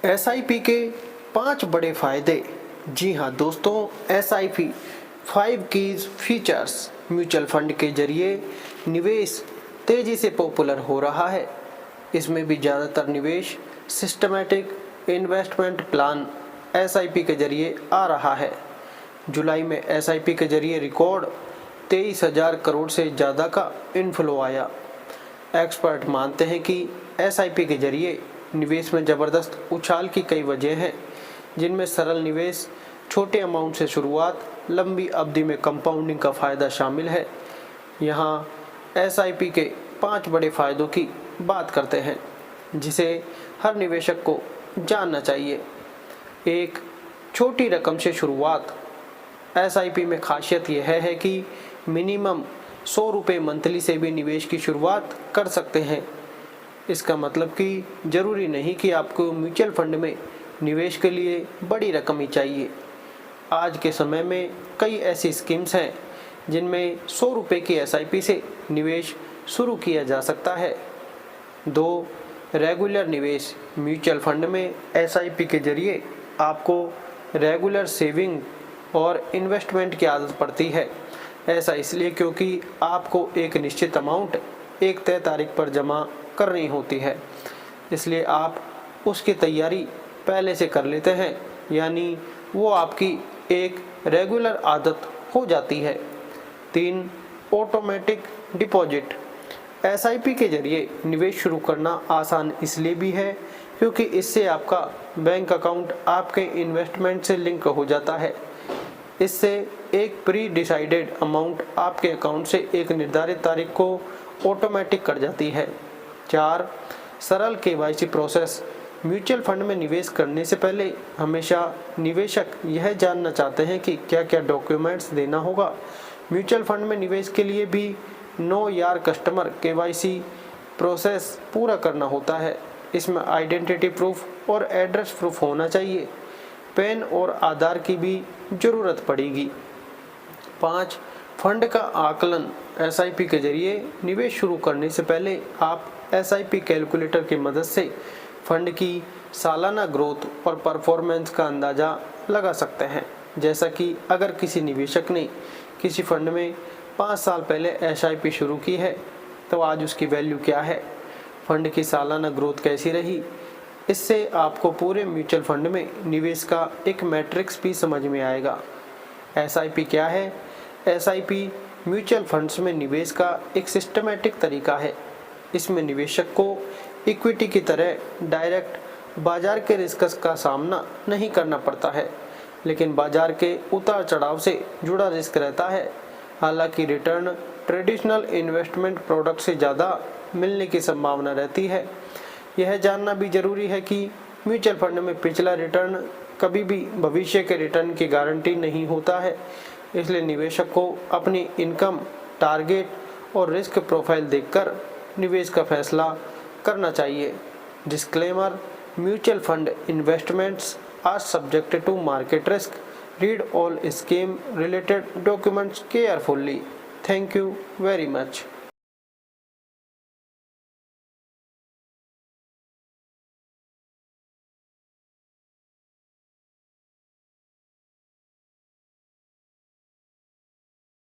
SIP के 5 बड़े फायदे। जी हाँ दोस्तों, SIP 5 keys features. Mutual fund के जरिए निवेश तेजी से पॉपुलर हो रहा है। इसमें भी ज़्यादातर निवेश सिस्टमैटिक इन्वेस्टमेंट प्लान एसआईपी के जरिए आ रहा है। जुलाई में एसआईपी के जरिए रिकॉर्ड 23,000 करोड़ से ज़्यादा का इनफ्लो आया। एक्सपर्ट मानते हैं कि एसआईपी के जरिए निवेश में ज़बरदस्त उछाल की कई वजह हैं, जिनमें सरल निवेश, छोटे अमाउंट से शुरुआत, लंबी अवधि में कंपाउंडिंग का फ़ायदा शामिल है। यहाँ एसआईपी के 5 बड़े फ़ायदों की बात करते हैं, जिसे हर निवेशक को जानना चाहिए। 1. छोटी रकम से शुरुआत। एसआईपी में खासियत यह है कि मिनिमम 100 रुपये मंथली से भी निवेश की शुरुआत कर सकते हैं। इसका मतलब कि ज़रूरी नहीं कि आपको म्यूचुअल फंड में निवेश के लिए बड़ी रकम ही चाहिए। आज के समय में कई ऐसी स्कीम्स हैं जिनमें 100 रुपये की एसआईपी से निवेश शुरू किया जा सकता है। 2. रेगुलर निवेश। म्यूचुअल फंड में एसआईपी के जरिए आपको रेगुलर सेविंग और इन्वेस्टमेंट की आदत पड़ती है। ऐसा इसलिए क्योंकि आपको एक निश्चित अमाउंट एक तय तारीख पर जमा करनी होती है, इसलिए आप उसकी तैयारी पहले से कर लेते हैं, यानी वो आपकी एक रेगुलर आदत हो जाती है। 3. Automatic deposit. एसआईपी के जरिए निवेश शुरू करना आसान इसलिए भी है क्योंकि इससे आपका बैंक अकाउंट आपके इन्वेस्टमेंट से लिंक हो जाता है। इससे एक प्री डिसाइडेड अमाउंट आपके अकाउंट से एक निर्धारित तारीख को ऑटोमेटिक कट जाती है। 4. सरल केवाईसी प्रोसेस। म्यूचुअल फंड में निवेश करने से पहले हमेशा निवेशक यह जानना चाहते हैं कि क्या क्या डॉक्यूमेंट्स देना होगा। म्यूचुअल फंड में निवेश के लिए भी नो यार कस्टमर केवाईसी प्रोसेस पूरा करना होता है। इसमें आइडेंटिटी प्रूफ और एड्रेस प्रूफ होना चाहिए। पैन और आधार की भी ज़रूरत पड़ेगी। 5. फंड का आकलन। एसआईपी के जरिए निवेश शुरू करने से पहले आप एसआईपी कैलकुलेटर की मदद से फंड की सालाना ग्रोथ और परफॉर्मेंस का अंदाज़ा लगा सकते हैं। जैसा कि अगर किसी निवेशक ने किसी फंड में 5 साल पहले एसआईपी शुरू की है तो आज उसकी वैल्यू क्या है, फंड की सालाना ग्रोथ कैसी रही। इससे आपको पूरे म्यूचुअल फंड में निवेश का एक मैट्रिक्स भी समझ में आएगा। एसआईपी क्या है? एसआईपी म्यूचुअल फंड्स में निवेश का एक सिस्टमैटिक तरीका है। इसमें निवेशक को इक्विटी की तरह डायरेक्ट बाजार के रिस्क का सामना नहीं करना पड़ता है, लेकिन बाजार के उतार चढ़ाव से जुड़ा रिस्क रहता है। हालांकि रिटर्न ट्रेडिशनल इन्वेस्टमेंट प्रोडक्ट से ज़्यादा मिलने की संभावना रहती है। यह जानना भी जरूरी है कि म्यूचुअल फंड में पिछला रिटर्न कभी भी भविष्य के रिटर्न की गारंटी नहीं होता है, इसलिए निवेशक को अपनी इनकम, टारगेट और रिस्क प्रोफाइल देखकर निवेश का फैसला करना चाहिए। Disclaimer: mutual fund investments are subject to market risk. Read all scheme related documents carefully. Thank you very much.